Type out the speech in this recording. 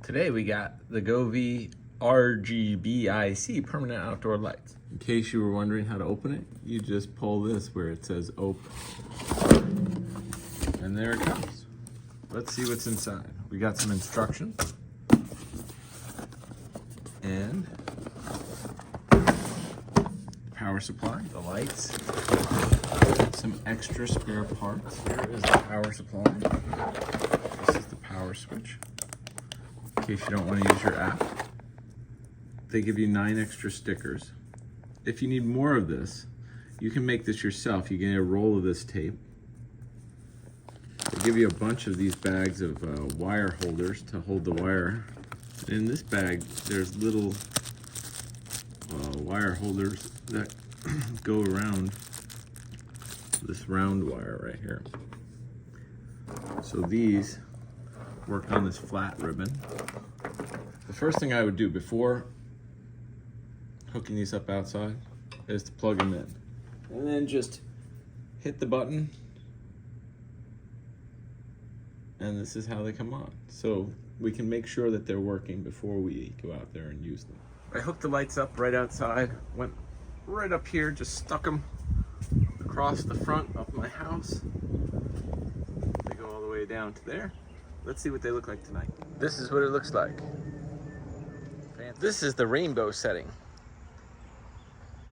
Today we got the Govee RGBIC permanent outdoor lights. In case you were wondering how to open it, you just pull this where it says open. And there it comes. Let's see what's inside. We got some instructions. And power supply, the lights, some extra spare parts. Here is the power supply. This is the power switch. In case you don't want to use your app. They give you 9 extra stickers. If you need more of this, you can make this yourself. You get a roll of this tape. They give you a bunch of these bags of wire holders to hold the wire. In this bag, there's little wire holders that go around this round wire right here. So these work on this flat ribbon. The first thing I would do before hooking these up outside is to plug them in. And then just hit the button. And this is how they come on. So we can make sure that they're working before we go out there and use them. I hooked the lights up right outside, went right up here, just stuck them across the front of my house. They go all the way down to there. Let's see what they look like tonight. This is what it looks like. This is the rainbow setting.